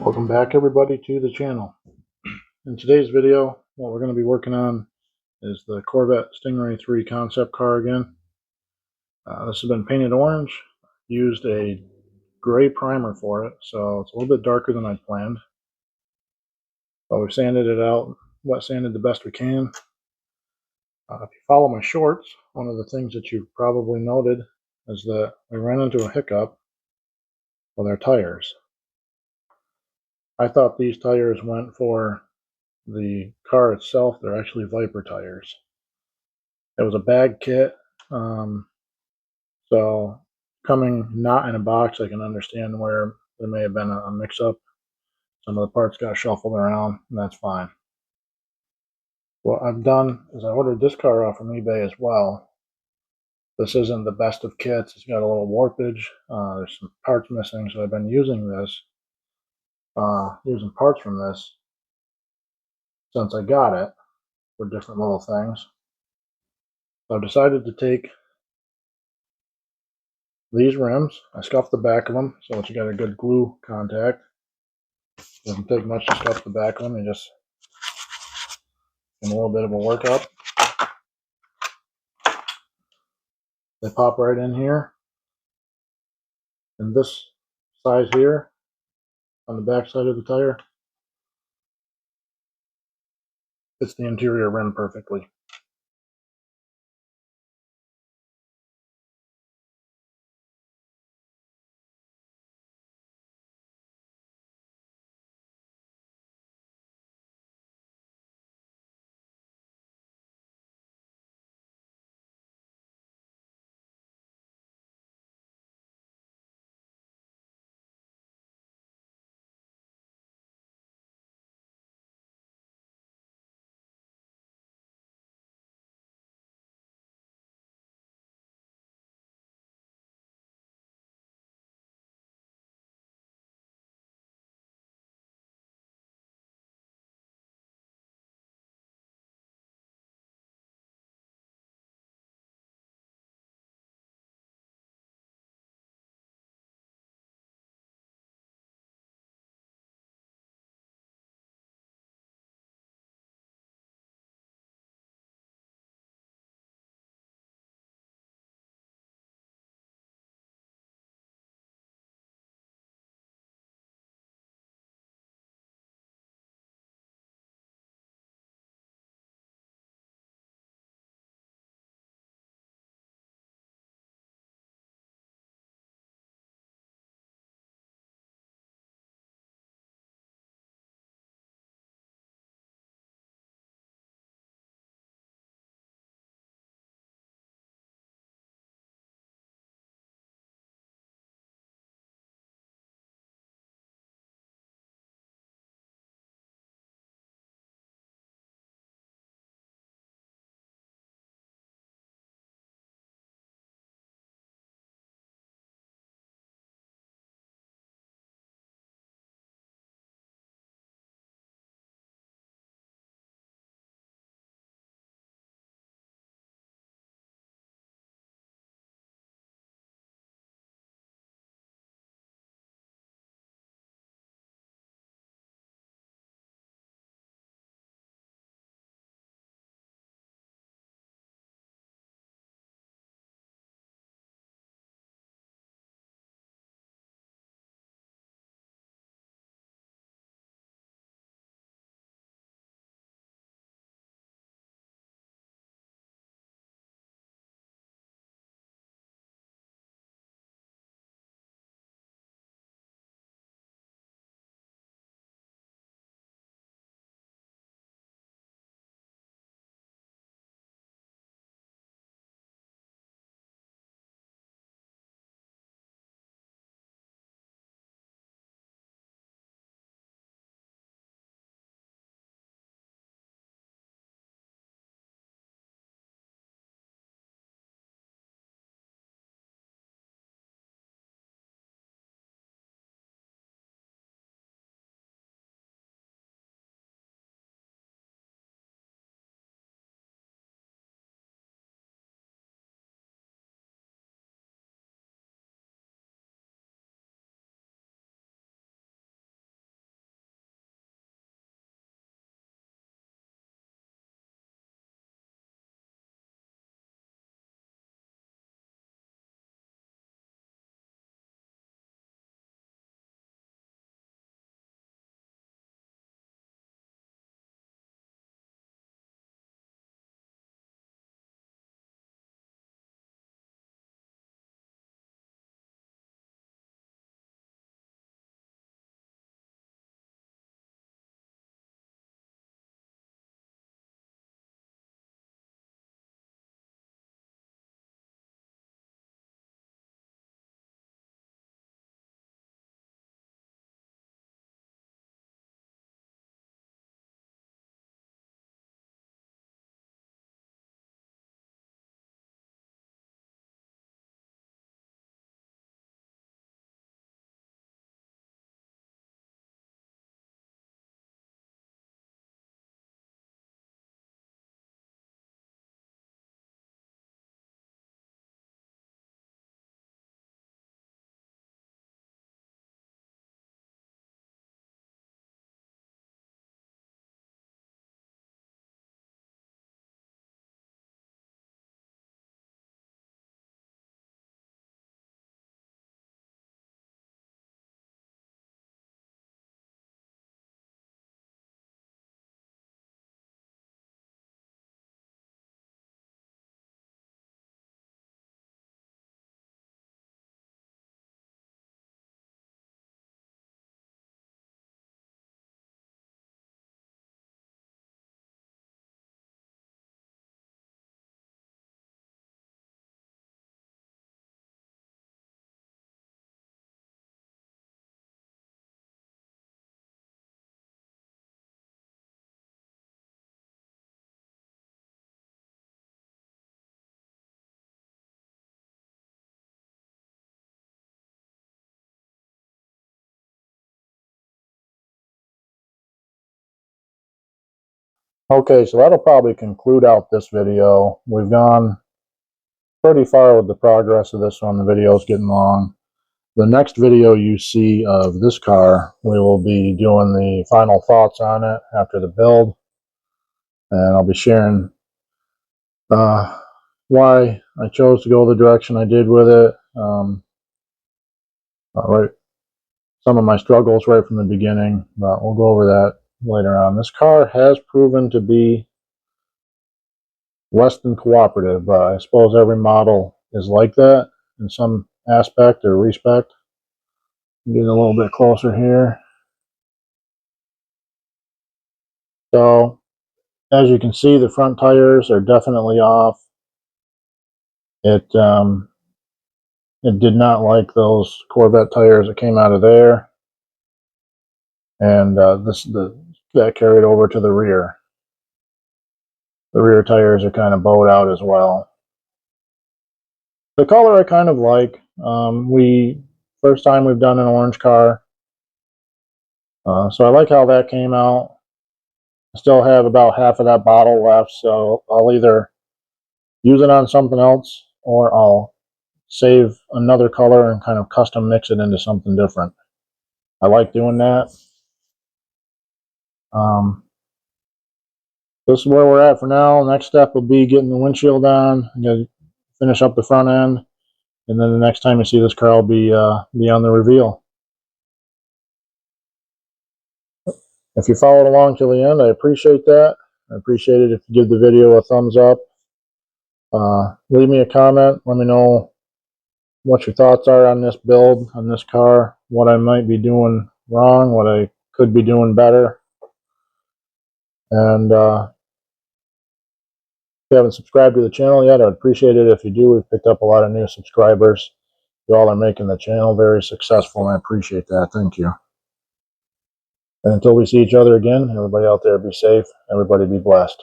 Welcome back everybody to the channel. In today's video, what we're going to be working on is the Corvette Stingray 3 concept car again. This has been painted orange, used a gray primer for it, so it's a little bit darker than I planned. But we've sanded it out, wet sanded the best we can. If you follow my shorts, one of the things that you probably noted is that we ran into a hiccup with our tires. I thought these tires went for the car itself. They're actually Viper tires. It was a bag kit, so coming not in a box, I can understand where there may have been a mix-up. Some of the parts got shuffled around, and that's fine. What I've done is I ordered this car off from eBay as well. This isn't the best of kits. It's got a little warpage. There's some parts missing, so I've been using this, using parts from this since I got it for different little things. So I've decided to take these rims. I scuffed the back of them, so it's got a good glue contact. Doesn't take much to scuff the back of them. You just give them a little bit of a workup. They pop right in here. And this size here, on the back side of the tire, fits the interior rim perfectly. Okay, so that'll probably conclude out this video. We've gone pretty far with the progress of this one. The video's getting long. The next video you see of this car, we will be doing the final thoughts on it after the build. And I'll be sharing why I chose to go the direction I did with it. Right, some of my struggles right from the beginning, but we'll go over that later on. This car has proven to be less than cooperative, but I suppose every model is like that in some aspect or respect. Getting a little bit closer here. So, as you can see, the front tires are definitely off. It did not like those Corvette tires that came out of there, and that carried over to the rear. The rear tires are kind of bowed out as well. The color I kind of like. First time we've done an orange car, so I like how that came out. I still have about half of that bottle left, so I'll either use it on something else or I'll save another color and kind of custom mix it into something different. I like doing that. This is where we're at for now. Next step will be getting the windshield on. I'm going to finish up the front end, and then the next time you see this car will be on the reveal. If you followed along till the end, I appreciate that. I appreciate it if you give the video a thumbs up. Leave me a comment. Let me know what your thoughts are on this build, on this car, what I might be doing wrong, what I could be doing better. And if you haven't subscribed to the channel yet, I'd appreciate it if you do. We've picked up a lot of new subscribers. You all are making the channel very successful, and I appreciate that. Thank you. And until we see each other again, everybody out there be safe. Everybody be blessed.